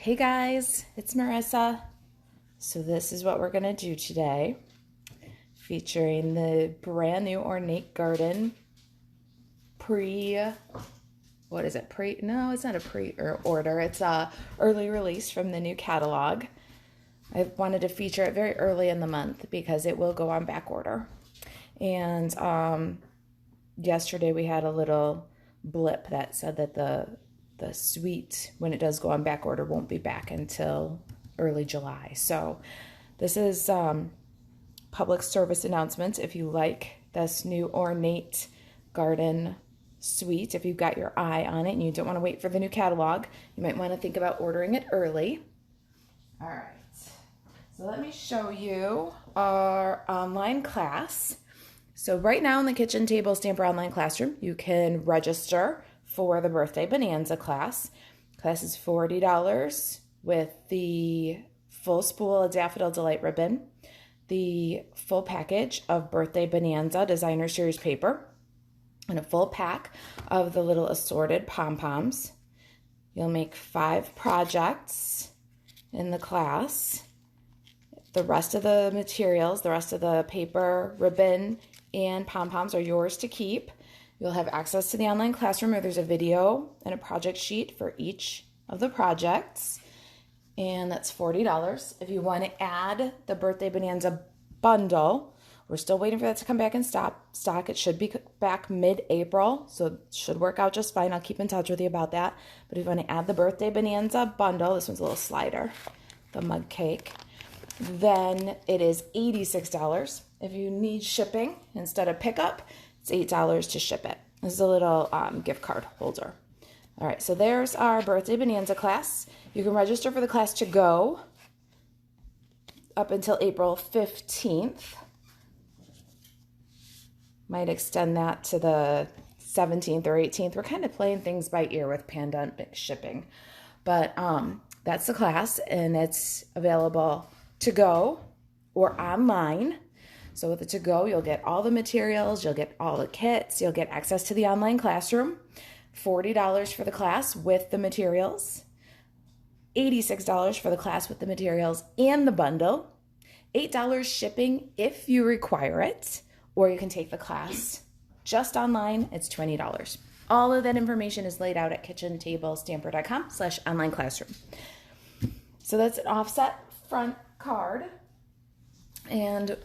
Hey guys, it's Marissa. So this is what we're gonna do today, featuring the brand new Ornate Garden no, it's not a pre-order. It's a early release from the new catalog. I wanted to feature it very early in the month because it will go on back order. And yesterday we had a little blip that said that the suite, when it does go on back order, won't be back until early July. So this is public service announcement. If you like this new Ornate Garden suite, if you've got your eye on it and you don't want to wait for the new catalog, you might want to think about ordering it early. All right, so let me show you our online class. So right now in the Kitchen Table Stamper online classroom, you can register for the Birthday Bonanza class. Class is $40 with the full spool of Daffodil Delight ribbon, the full package of Birthday Bonanza Designer Series paper, and a full pack of the little assorted pom-poms. You'll make 5 projects in the class. The rest of the materials, the rest of the paper, ribbon, and pom-poms are yours to keep. You'll have access to the online classroom where there's a video and a project sheet for each of the projects. And that's $40. If you want to add the Birthday Bonanza bundle, we're still waiting for that to come back in stock. It should be back mid-April, so it should work out just fine. I'll keep in touch with you about that. But if you want to add the Birthday Bonanza bundle, this one's a little slider, the mug cake, then it is $86. If you need shipping instead of pickup, it's $8 to ship it. This is a little gift card holder. All right, so there's our Birthday Bonanza class. You can register for the class to go up until April 15th. Might extend that to the 17th or 18th. We're kind of playing things by ear with pandemic shipping. But that's the class, and it's available to go or online. So with the to go, you'll get all the materials, you'll get all the kits, you'll get access to the online classroom, $40 for the class with the materials, $86 for the class with the materials and the bundle, $8 shipping if you require it, or you can take the class just online. It's $20. All of that information is laid out at kitchentablestamper.com/online classroom. So that's an offset front card and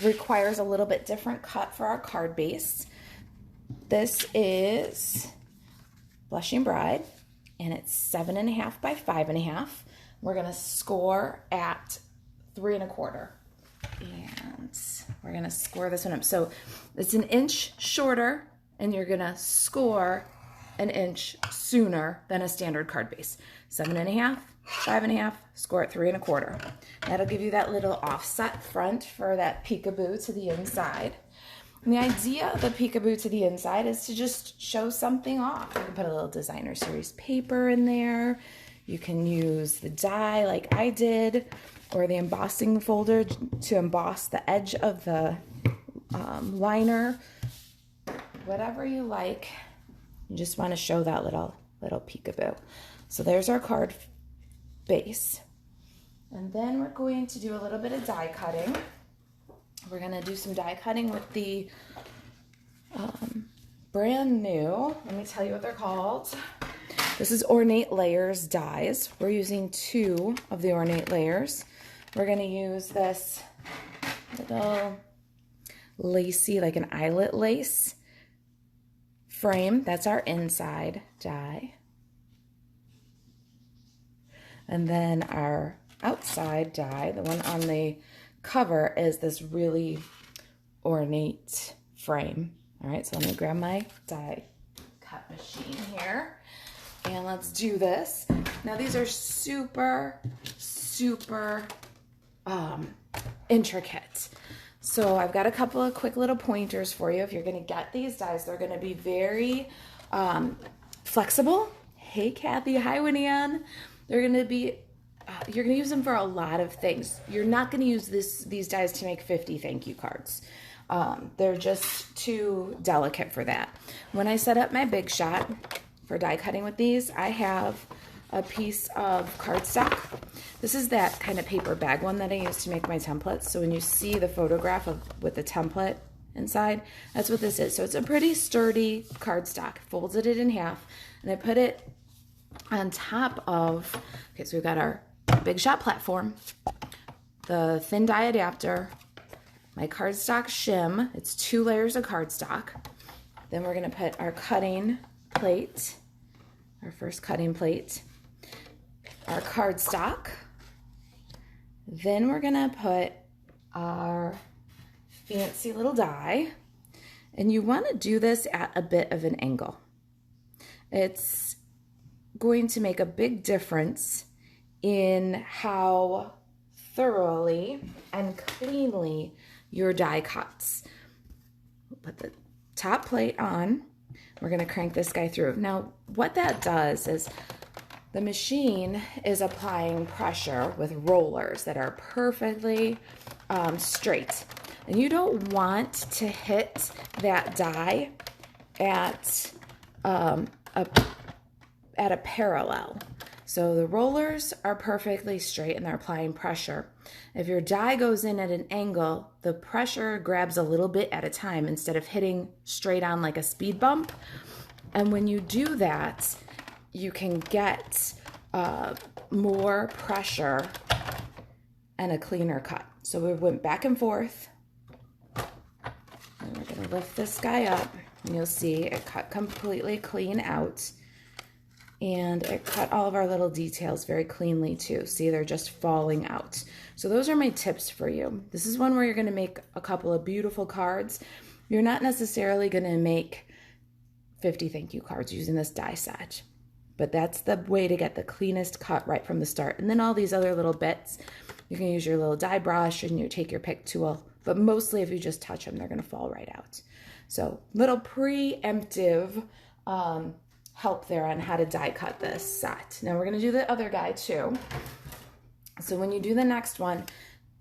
requires a little bit different cut for our card base. This is Blushing Bride, and it's 7.5 by 5.5. We're gonna score at 3 1/4. And we're gonna score this one up. So it's an inch shorter, and you're gonna score an inch sooner than a standard card base. 7.5, 5.5, score at 3 1/4. That'll give you that little offset front for that peekaboo to the inside. And the idea of the peekaboo to the inside is to just show something off. You can put a little Designer Series paper in there. You can use the die like I did, or the embossing folder to emboss the edge of the liner. Whatever you like. You just want to show that little peekaboo. So there's our card base. And then we're going to do a little bit of die cutting. We're going to do some die cutting with the brand new, let me tell you what they're called. This is Ornate Layers Dies. We're using 2 of the Ornate Layers. We're going to use this little lacy, like an eyelet lace frame. That's our inside die. And then our outside die, the one on the cover, is this really ornate frame. All right, so let me grab my die cut machine here, and let's do this. Now these are super intricate. So I've got a couple of quick little pointers for you. If you're gonna get these dies, they're gonna be very flexible. Hey Kathy, hi Winnie-Ann. They're gonna be, you're gonna use them for a lot of things. You're not gonna use these dies to make 50 thank you cards. They're just too delicate for that. When I set up my Big Shot for die cutting with these, I have a piece of cardstock. This is that kind of paper bag one that I use to make my templates. So when you see the photograph with the template inside, that's what this is. So it's a pretty sturdy cardstock. Folded it in half, and I put it on top of, okay, so we've got our Big Shot platform, the thin die adapter, my cardstock shim. It's 2 layers of cardstock. Then we're gonna put our cutting plate, our first cutting plate, our cardstock. Then we're gonna put our fancy little die, and you want to do this at a bit of an angle. It's going to make a big difference in how thoroughly and cleanly your die cuts. We'll put the top plate on. We're going to crank this guy through. Now, what that does is the machine is applying pressure with rollers that are perfectly straight. And you don't want to hit that die at a parallel. So the rollers are perfectly straight and they're applying pressure. If your die goes in at an angle, the pressure grabs a little bit at a time instead of hitting straight on like a speed bump. And when you do that, you can get more pressure and a cleaner cut. So we went back and forth. And we're going to lift this guy up, and you'll see it cut completely clean out. And it cut all of our little details very cleanly too. See, they're just falling out. So those are my tips for you. This is one where you're going to make a couple of beautiful cards. You're not necessarily going to make 50 thank you cards using this die set, but that's the way to get the cleanest cut right from the start. And then all these other little bits, you can use your little die brush and you take your pick tool. But mostly if you just touch them, they're going to fall right out. So little preemptive help there on how to die cut this set. Now we're going to do the other guy too. So when you do the next one,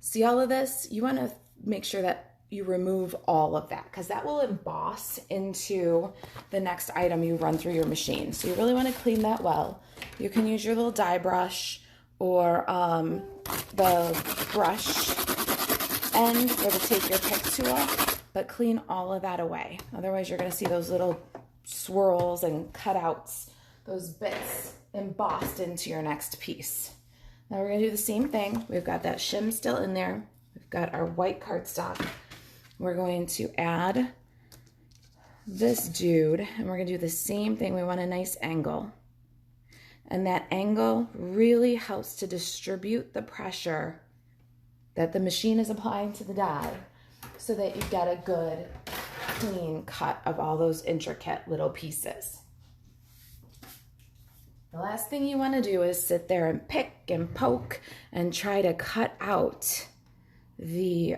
see all of this? You want to make sure that you remove all of that because that will emboss into the next item you run through your machine. So you really want to clean that well. You can use your little die brush or the brush end or to take your pick tool, but clean all of that away. Otherwise you're going to see those little swirls and cutouts, those bits embossed into your next piece. Now we're going to do the same thing. We've got that shim still in there. We've got our white cardstock. We're going to add this dude, and we're going to do the same thing. We want a nice angle. And that angle really helps to distribute the pressure that the machine is applying to the die so that you get a good clean cut of all those intricate little pieces. The last thing you want to do is sit there and pick and poke and try to cut out the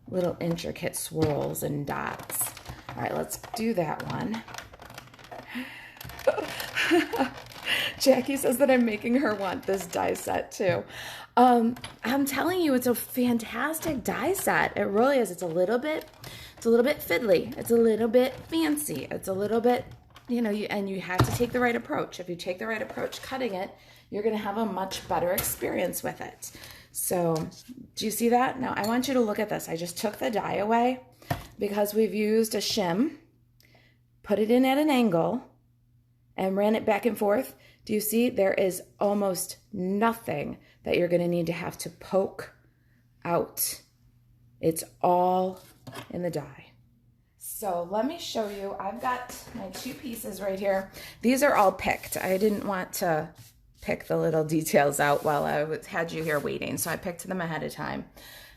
little intricate swirls and dots. All right, let's do that one. Jackie says that I'm making her want this die set too. I'm telling you, it's a fantastic die set. It really is. It's a little bit fiddly. It's a little bit fancy. It's a little bit, and you have to take the right approach. If you take the right approach cutting it, you're going to have a much better experience with it. So do you see that? Now I want you to look at this. I just took the die away because we've used a shim, put it in at an angle, and ran it back and forth. Do you see? There is almost nothing that you're going to need to have to poke out. It's all in the die. So let me show you. I've got my 2 pieces right here. These are all picked. I didn't want to pick the little details out while I had you here waiting, so I picked them ahead of time.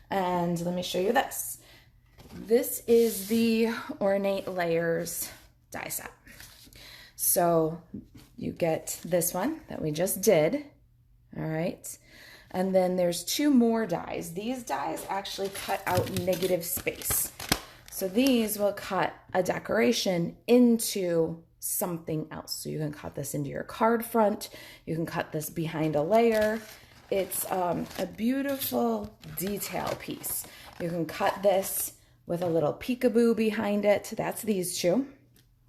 And let me show you this. This is the Ornate Layers Die Set. So you get this one that we just did, all right? And then there's 2 more dies. These dies actually cut out negative space. So these will cut a decoration into something else. So you can cut this into your card front. You can cut this behind a layer. It's a beautiful detail piece. You can cut this with a little peekaboo behind it. That's these 2.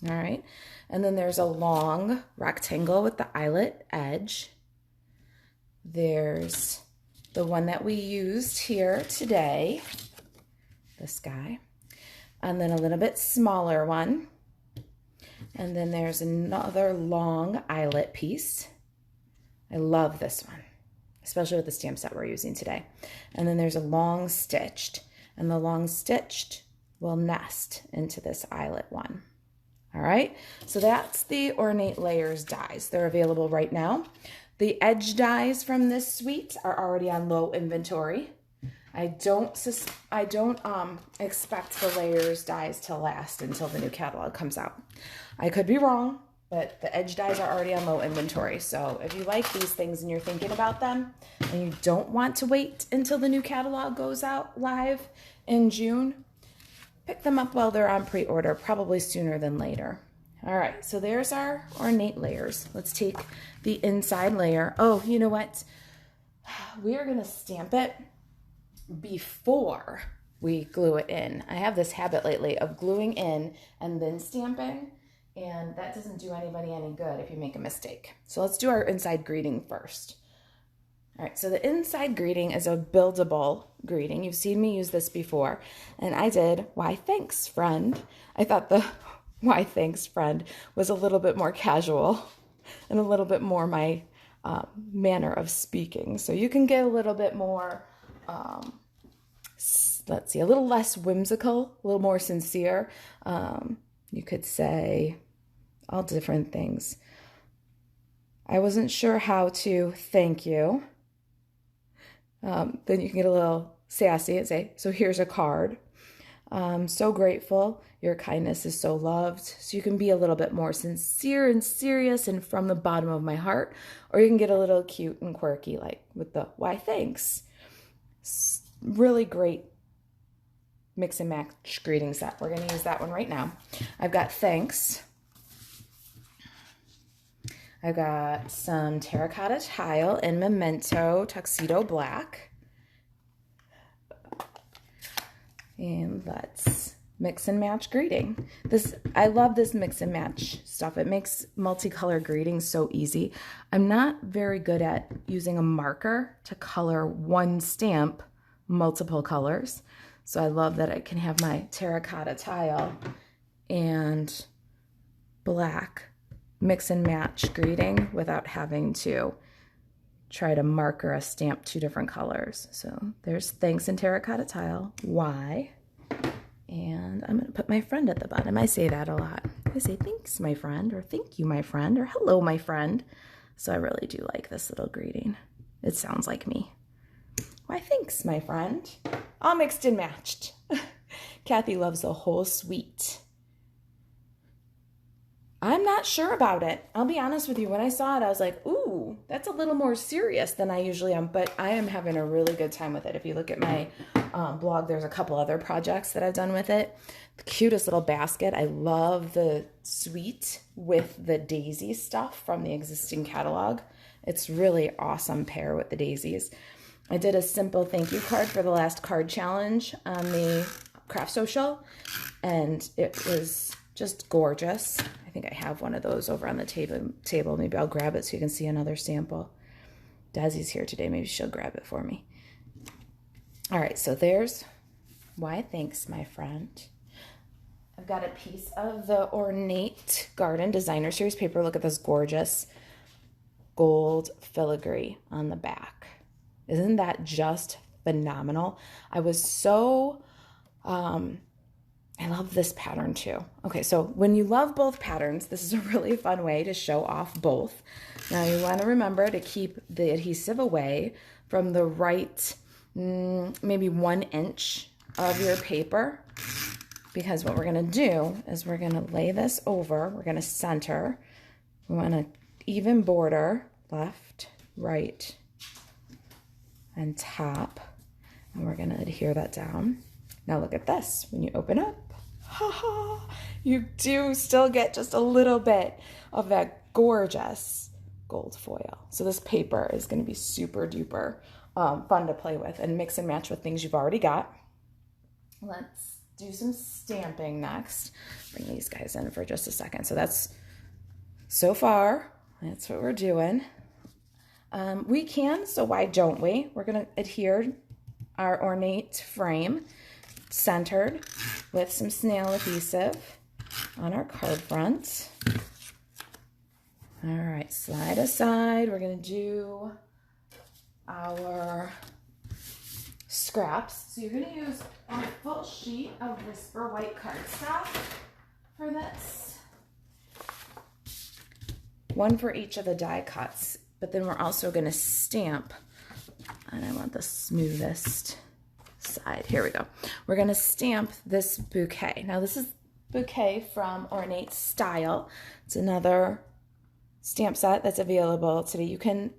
All right. And then there's a long rectangle with the eyelet edge. There's the one that we used here today, this guy. And then a little bit smaller one. And then there's another long eyelet piece. I love this one, especially with the stamp set we're using today. And then there's a long stitched, and the long stitched will nest into this eyelet one. All right, so that's the Ornate Layers dies. They're available right now. The edge dies from this suite are already on low inventory. I don't expect the layers dies to last until the new catalog comes out. I could be wrong, but the edge dies are already on low inventory. So if you like these things and you're thinking about them and you don't want to wait until the new catalog goes out live in June, pick them up while they're on pre-order, probably sooner than later. All right, so there's our ornate layers. Let's take the inside layer. Oh, you know what? We are gonna stamp it before we glue it in. I have this habit lately of gluing in and then stamping, and that doesn't do anybody any good if you make a mistake. So let's do our inside greeting first. All right, so the inside greeting is a buildable greeting. You've seen me use this before, and I did, why thanks, friend. I thought the why thanks, friend was a little bit more casual and a little bit more my manner of speaking. So you can get a little bit more, let's see, a little less whimsical, a little more sincere. You could say all different things. I wasn't sure how to thank you. Then you can get a little sassy and say, so here's a card. So grateful. Your kindness is so loved. So you can be a little bit more sincere and serious and from the bottom of my heart. Or you can get a little cute and quirky, like with the why thanks. Really great mix and match greeting set. We're going to use that one right now. I've got thanks. I've got some terracotta tile in Memento Tuxedo Black. And let's mix and match greeting. I love this mix and match stuff. It makes multicolor greeting so easy. I'm not very good at using a marker to color one stamp multiple colors. So I love that I can have my terracotta tile and black mix and match greeting without having to try to marker a stamp two different colors. So there's thanks in terracotta tile, why, and I'm gonna put my friend at the bottom. I say that a lot. I say thanks, my friend, or thank you, my friend, or hello, my friend. So I really do like this little greeting. It sounds like me. Why, thanks, my friend. All mixed and matched. Kathy loves the whole suite. I'm not sure about it. I'll be honest with you. When I saw it, I was like, ooh, that's a little more serious than I usually am, but I am having a really good time with it. If you look at my blog, there's a couple other projects that I've done with it. The cutest little basket. I love the suite with the daisy stuff from the existing catalog. It's really awesome pair with the daisies. I did a simple thank you card for the last card challenge on the Craft Social, and it was just gorgeous. I think I have one of those over on the table. Maybe I'll grab it so you can see another sample. Desi's here today. Maybe she'll grab it for me. All right, so there's why thanks, my friend. I've got a piece of the Ornate Garden Designer Series paper. Look at this gorgeous gold filigree on the back. Isn't that just phenomenal? I was so... I love this pattern too. Okay, so when you love both patterns, this is a really fun way to show off both. Now you want to remember to keep the adhesive away from the right, maybe 1 inch of your paper, because what we're gonna do is we're gonna lay this over, we're gonna center, we want an even border, left, right, and top, and we're gonna adhere that down. Now look at this, when you open up, you do still get just a little bit of that gorgeous gold foil. So this paper is going to be super duper fun to play with and mix and match with things you've already got. Let's do some stamping next. Bring these guys in for just a second. So that's, so far, that's what we're doing. We can, so why don't we? We're gonna adhere our ornate frame centered with some snail adhesive on our card front. All right, slide aside. We're gonna do our scraps. So you're gonna use a full sheet of Whisper white cardstock for this. One for each of the die cuts, but then we're also gonna stamp, and I want the smoothest side. Here we go. We're gonna stamp this bouquet. Now this is bouquet from Ornate Style. It's another stamp set that's available today. You can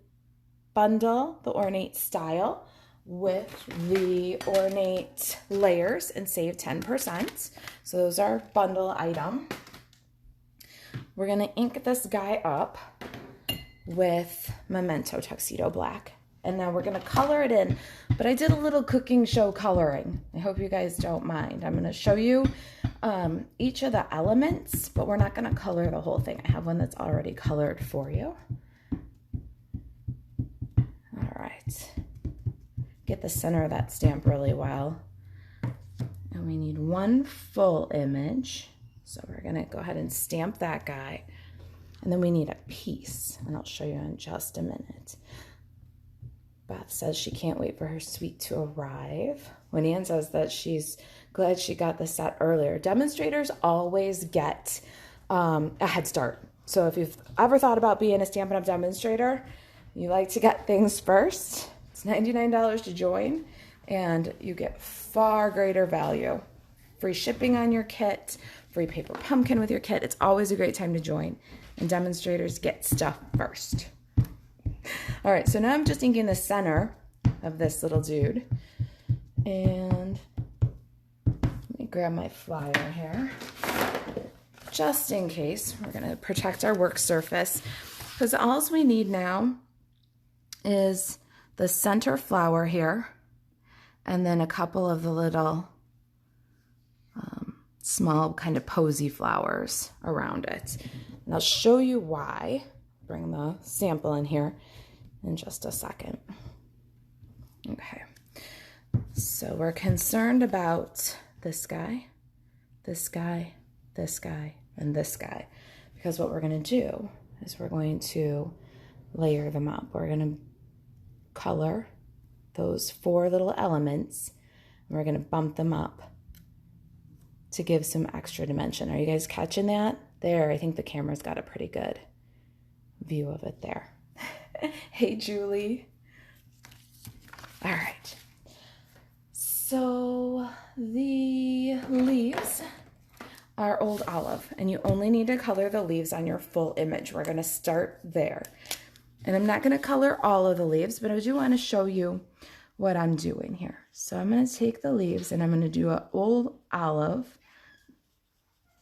bundle the Ornate Style with the Ornate Layers and save 10%. So those are bundle item. We're gonna ink this guy up with Memento Tuxedo Black. And now we're gonna color it in, but I did a little cooking show coloring. I hope you guys don't mind. I'm gonna show you each of the elements, but we're not gonna color the whole thing. I have one that's already colored for you. All right. Get the center of that stamp really well. And we need one full image. So we're gonna go ahead and stamp that guy. And then we need a piece, and I'll show you in just a minute. Beth says she can't wait for her sweet to arrive. Winnie says that she's glad she got the set earlier. Demonstrators always get a head start. So if you've ever thought about being a Stampin' Up! Demonstrator, you like to get things first. It's $99 to join, and you get far greater value. Free shipping on your kit, free paper pumpkin with your kit. It's always a great time to join, and demonstrators get stuff first. All right, so now I'm just inking the center of this little dude. And let me grab my flyer here. Just in case, we're gonna protect our work surface, because all we need now is the center flower here, and then a couple of the little small kind of posy flowers around it. And I'll show you why. Bring the sample in here in just a second. Okay, so we're concerned about this guy, this guy, this guy, and this guy, because what we're going to do is we're going to layer them up. We're going to color those 4 little elements, and we're going to bump them up to give some extra dimension. Are you guys catching that? There, I think the camera's got a pretty good view of it there. Hey, Julie. All right. So the leaves are Old Olive, and you only need to color the leaves on your full image. We're gonna start there. And I'm not gonna color all of the leaves, but I do wanna show you what I'm doing here. So I'm gonna take the leaves and I'm gonna do an Old Olive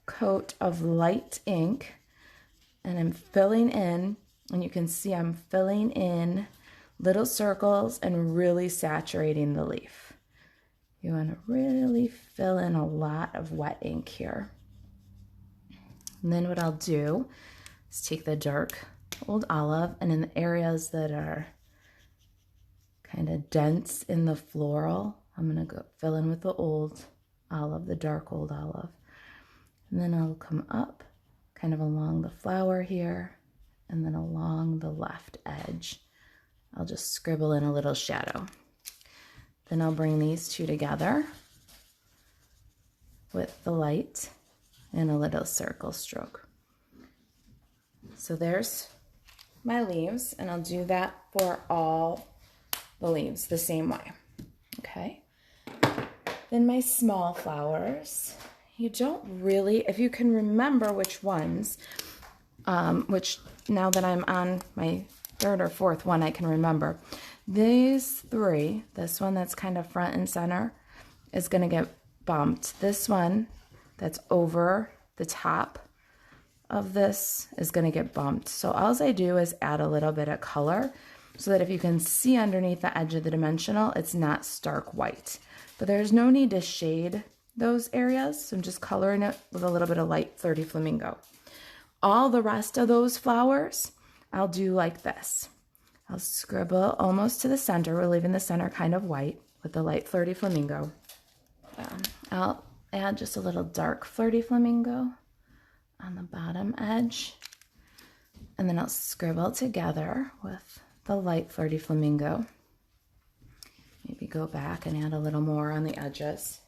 coat of light ink, and I'm filling in, and you can see I'm filling in little circles and really saturating the leaf. You want to really fill in a lot of wet ink here. And then what I'll do is take the dark Old Olive, and in the areas that are kind of dense in the floral, I'm going to go fill in with the Old Olive, the dark Old Olive. And then I'll come up kind of along the flower here, and then along the left edge. I'll just scribble in a little shadow. Then I'll bring these two together with the light and a little circle stroke. So there's my leaves, and I'll do that for all the leaves the same way. Okay. Then my small flowers. You don't really, if you can remember which ones, which now that I'm on my 3rd or 4th one, I can remember. These 3, this one that's kind of front and center is going to get bumped. This one that's over the top of this is going to get bumped. So all I do is add a little bit of color so that if you can see underneath the edge of the dimensional, it's not stark white. But there's no need to shade those areas. So I'm just coloring it with a little bit of light 30 Flamingo. All the rest of those flowers, I'll do like this. I'll scribble almost to the center. We're leaving the center kind of white with the light Flirty Flamingo. I'll add just a little dark Flirty Flamingo on the bottom edge. And then I'll scribble together with the light Flirty Flamingo. Maybe go back and add a little more on the edges.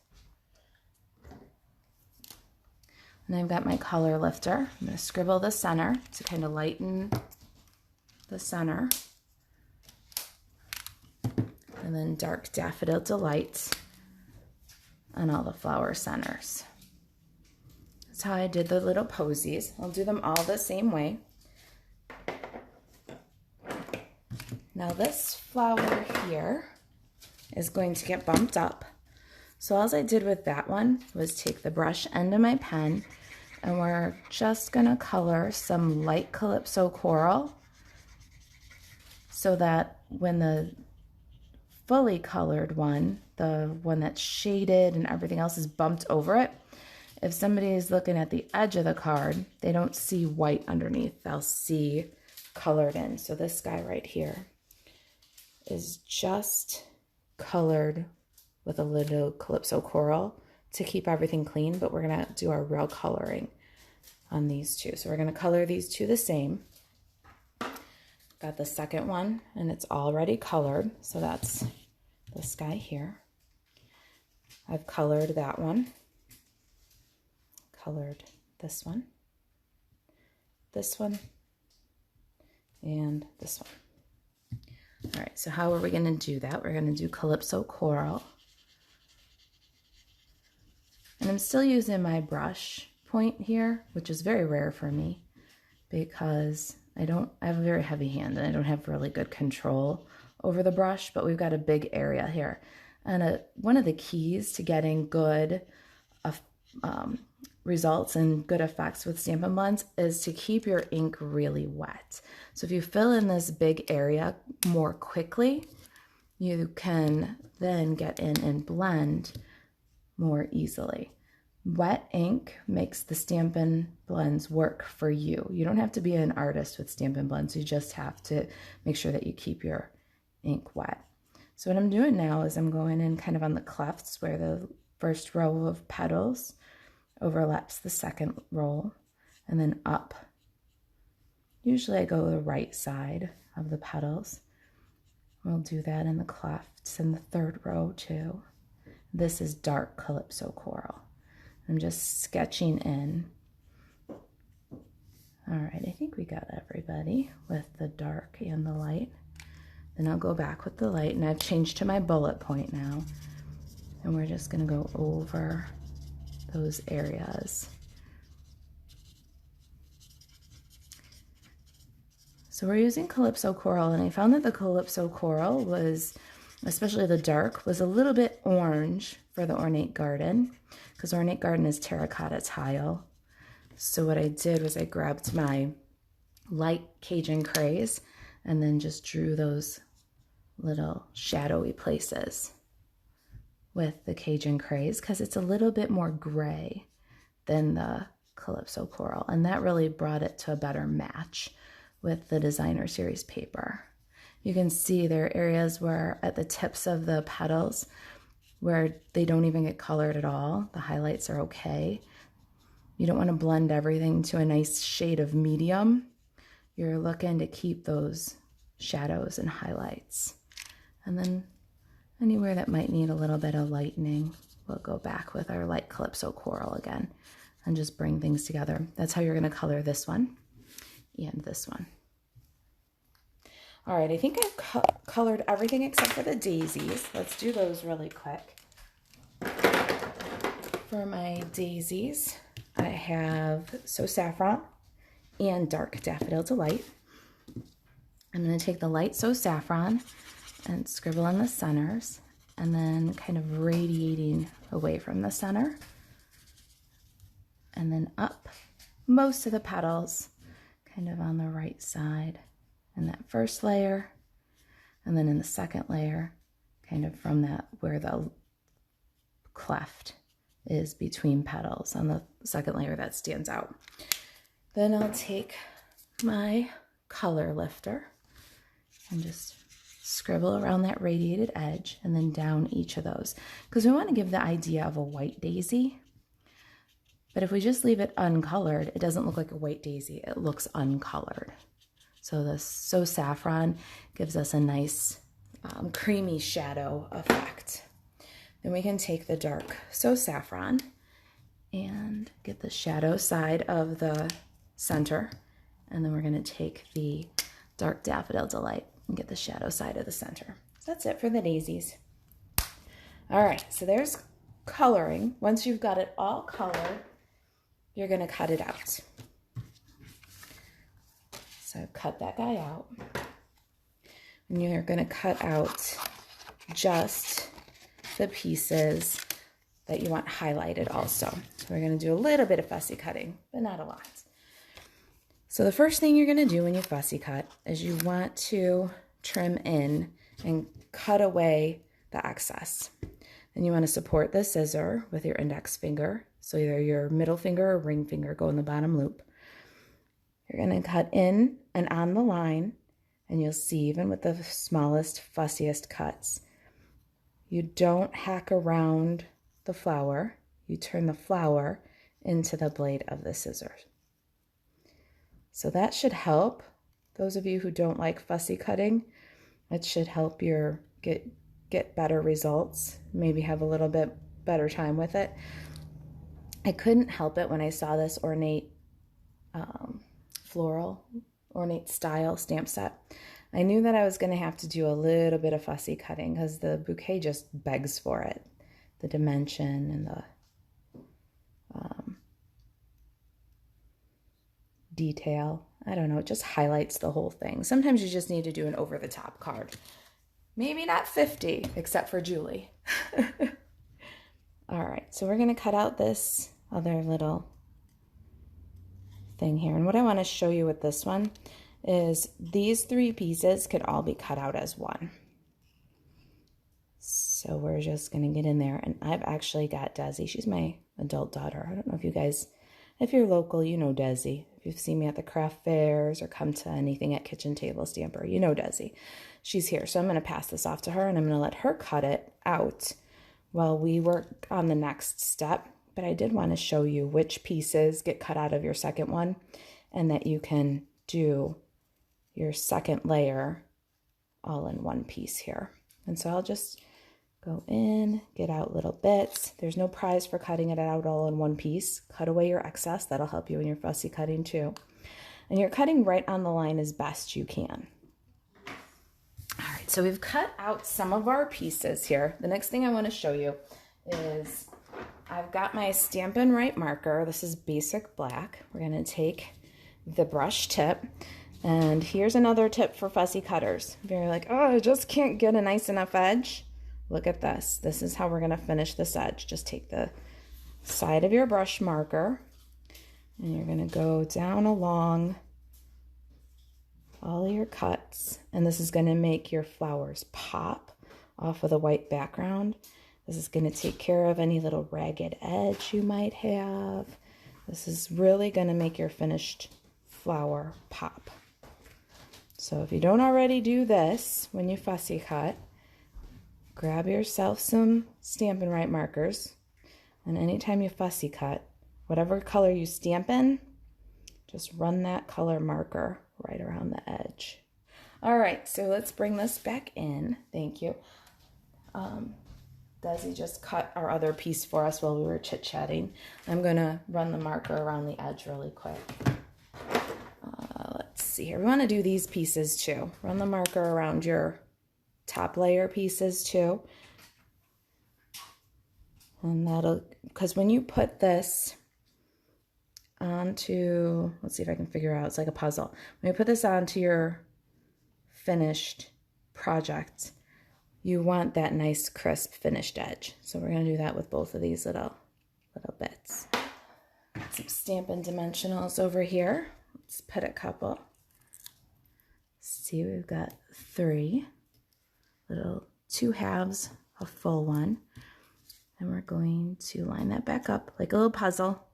And I've got my color lifter. I'm going to scribble the center to kind of lighten the center. And then dark Daffodil Delight on all the flower centers. That's how I did the little posies. I'll do them all the same way. Now this flower here is going to get bumped up. So all I did with that one was take the brush end of my pen, and we're just gonna color some light Calypso Coral so that when the fully colored one, the one that's shaded and everything else is bumped over it, if somebody is looking at the edge of the card, they don't see white underneath, they'll see colored in. So this guy right here is just colored with a little Calypso Coral to keep everything clean, but we're gonna do our real coloring on these two. So we're gonna color these two the same. Got the second one and it's already colored. So that's this guy here. I've colored that one, colored this one, and this one. All right, so how are we gonna do that? We're gonna do Calypso Coral. And I'm still using my brush point here, which is very rare for me because I have a very heavy hand and I don't have really good control over the brush, but we've got a big area here. And one of the keys to getting good results and good effects with Stampin' Blends is to keep your ink really wet. So if you fill in this big area more quickly, you can then get in and blend more easily. Wet ink makes the Stampin' Blends work for you. You don't have to be an artist with Stampin' Blends. You just have to make sure that you keep your ink wet. So what I'm doing now is I'm going in kind of on the clefts where the first row of petals overlaps the second row, and then up. Usually I go the right side of the petals. We'll do that in the clefts in the third row too. This is dark Calypso Coral. I'm just sketching in. All right, I think we got everybody with the dark and the light. Then I'll go back with the light, and I've changed to my bullet point now. And we're just gonna go over those areas. So we're using Calypso Coral, and I found that the Calypso Coral was, especially the dark, was a little bit orange for the Ornate Garden, because Ornate Garden is terracotta tile. So what I did was I grabbed my light Cajun Craze and then just drew those little shadowy places with the Cajun Craze, because it's a little bit more gray than the Calypso Coral, and that really brought it to a better match with the Designer Series paper. You can see there are areas where at the tips of the petals where they don't even get colored at all. The highlights are okay. You don't want to blend everything to a nice shade of medium. You're looking to keep those shadows and highlights. And then anywhere that might need a little bit of lightening, we'll go back with our light Calypso Coral again and just bring things together. That's how you're going to color this one and this one. All right, I think I've colored everything except for the daisies. Let's do those really quick. For my daisies, I have So Saffron and Dark Daffodil Delight. I'm going to take the light So Saffron and scribble in the centers, and then kind of radiating away from the center, and then up most of the petals, kind of on the right side in that first layer, and then in the second layer, kind of from that where the cleft is between petals on the second layer that stands out. Then I'll take my color lifter and just scribble around that radiated edge and then down each of those, because we want to give the idea of a white daisy. But if we just leave it uncolored, it doesn't look like a white daisy. It looks uncolored. So the So Saffron gives us a nice creamy shadow effect. Then we can take the dark So Saffron and get the shadow side of the center. And then we're going to take the dark Daffodil Delight and get the shadow side of the center. So that's it for the daisies. All right, so there's coloring. Once you've got it all colored, you're going to cut it out. So cut that guy out. And you're going to cut out just the pieces that you want highlighted also. So we're going to do a little bit of fussy cutting, but not a lot. So the first thing you're going to do when you fussy cut is you want to trim in and cut away the excess. Then you want to support the scissor with your index finger. So either your middle finger or ring finger go in the bottom loop. You're going to cut in and on the line, and you'll see even with the smallest, fussiest cuts, you don't hack around the flower. You turn the flower into the blade of the scissors. So that should help those of you who don't like fussy cutting. It should help your get better results, maybe have a little bit better time with it. I couldn't help it when I saw this ornate floral, ornate style stamp set. I knew that I was going to have to do a little bit of fussy cutting because the bouquet just begs for it. The dimension and the detail. I don't know, it just highlights the whole thing. Sometimes you just need to do an over-the-top card. Maybe not 50, except for Julie. All right, so we're going to cut out this other little thing here. And what I want to show you with this one is these three pieces could all be cut out as one. So we're just going to get in there. And I've actually got Desi. She's my adult daughter. I don't know if you guys, if you're local, you know Desi. If you've seen me at the craft fairs or come to anything at Kitchen Table Stamper, you know Desi. She's here. So I'm going to pass this off to her and I'm going to let her cut it out while we work on the next step. But I did want to show you which pieces get cut out of your second one and that you can do your second layer all in one piece here. And so I'll just go in, get out little bits. There's no prize for cutting it out all in one piece. Cut away your excess. That'll help you in your fussy cutting too. And you're cutting right on the line as best you can. All right, so we've cut out some of our pieces here. The next thing I want to show you is I've got my Stampin' Right marker. This is basic black. We're going to take the brush tip. And here's another tip for fussy cutters. If you're like, oh, I just can't get a nice enough edge. Look at this. This is how we're going to finish this edge. Just take the side of your brush marker and you're going to go down along all of your cuts. And this is going to make your flowers pop off of the white background. This is going to take care of any little ragged edge you might have. This is really going to make your finished flower pop. So if you don't already do this when you fussy cut, grab yourself some Stampin' Right markers, and anytime you fussy cut, whatever color you stamp in, just run that color marker right around the edge. All right, so let's bring this back in. Thank you. Desi just cut our other piece for us while we were chit-chatting. I'm going to run the marker around the edge really quick. Let's see here. We want to do these pieces too. Run the marker around your top layer pieces too. And that'll, because when you put this onto, let's see if I can figure out, it's like a puzzle. When you put this onto your finished project, you want that nice crisp finished edge. So we're going to do that with both of these little bits. Got some Stampin' Dimensionals over here. Let's put a couple. See, we've got 3 little 2 halves, a full one. And we're going to line that back up like a little puzzle.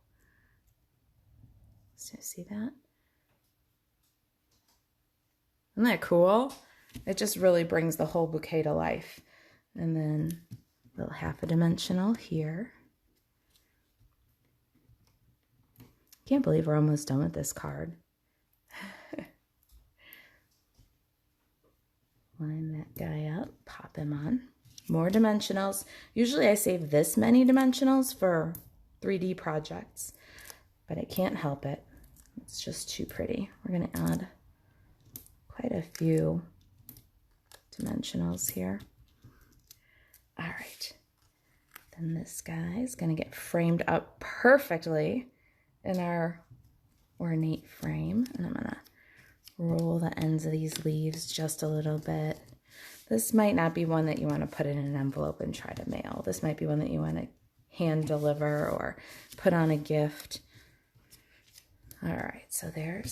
So see that? Isn't that cool? It just really brings the whole bouquet to life. And then a little half a dimensional here. Can't believe we're almost done with this card. Line that guy up, pop him on. More dimensionals. Usually I save this many dimensionals for 3D projects, but I can't help it. It's just too pretty. We're going to add quite a few dimensionals here. All right. Then this guy is going to get framed up perfectly in our ornate frame. And I'm going to roll the ends of these leaves just a little bit. This might not be one that you want to put in an envelope and try to mail. This might be one that you want to hand deliver or put on a gift. All right, so we're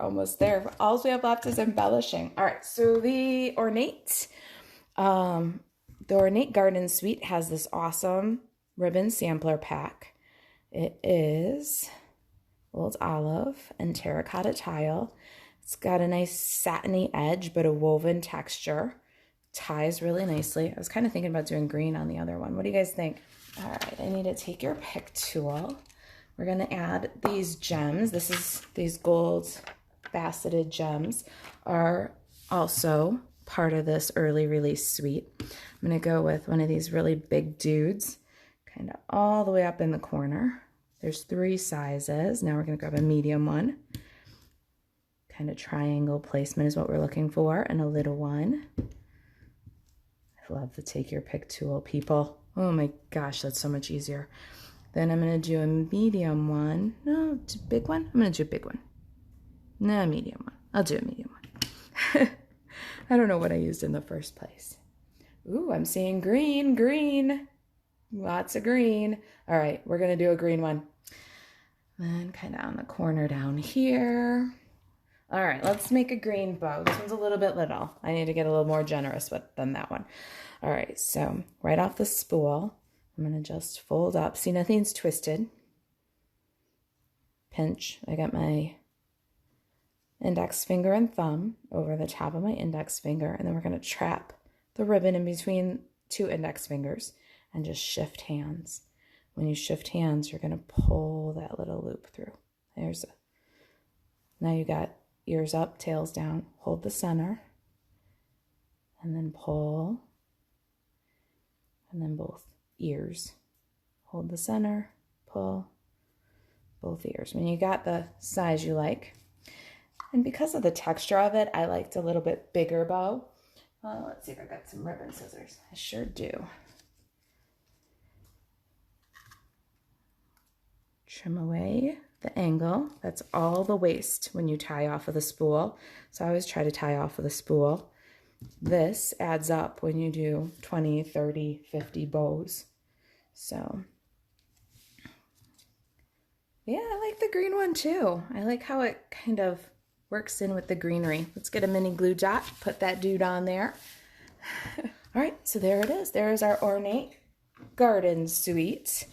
almost there. All we have left is embellishing. All right, so the Ornate Garden Suite has this awesome ribbon sampler pack. It is old olive and terracotta tile. It's got a nice satiny edge, but a woven texture. Ties really nicely. I was kind of thinking about doing green on the other one. What do you guys think? All right, I need to take your pick tool. We're going to add these gems. These gold faceted gems are also part of this early release suite. I'm going to go with one of these really big dudes, kind of all the way up in the corner. There's 3 sizes. Now we're going to grab a medium one. Kind of triangle placement is what we're looking for, and a little one. I love the take your pick tool, people. Oh my gosh, that's so much easier. Then I'm going to do a medium one. No, it's a big one. I'm going to do a big one. No, medium one. I'll do a medium one. I don't know what I used in the first place. Ooh, I'm seeing green, green. Lots of green. All right, we're going to do a green one. Then kind of on the corner down here. All right, let's make a green bow. This one's a little bit little. I need to get a little more generous than that one. All right, so right off the spool, I'm going to just fold up. See, nothing's twisted. Pinch. I got my index finger and thumb over the top of my index finger, and then we're going to trap the ribbon in between 2 index fingers and just shift hands. When you shift hands, you're going to pull that little loop through. Now you got ears up, tails down. Hold the center, and then pull, and then both ears. Hold the center, pull, both ears. When you got the size you like, and because of the texture of it, I liked a little bit bigger bow. Let's see if I got some ribbon scissors. I sure do. Trim away the angle. That's all the waste when you tie off of the spool. So I always try to tie off of the spool. This adds up when you do 20, 30, 50 bows. So yeah, I like the green one too. I like how it kind of works in with the greenery. Let's get a mini glue dot, put that dude on there. All right, so there it is. There's our Ornate Garden Suite.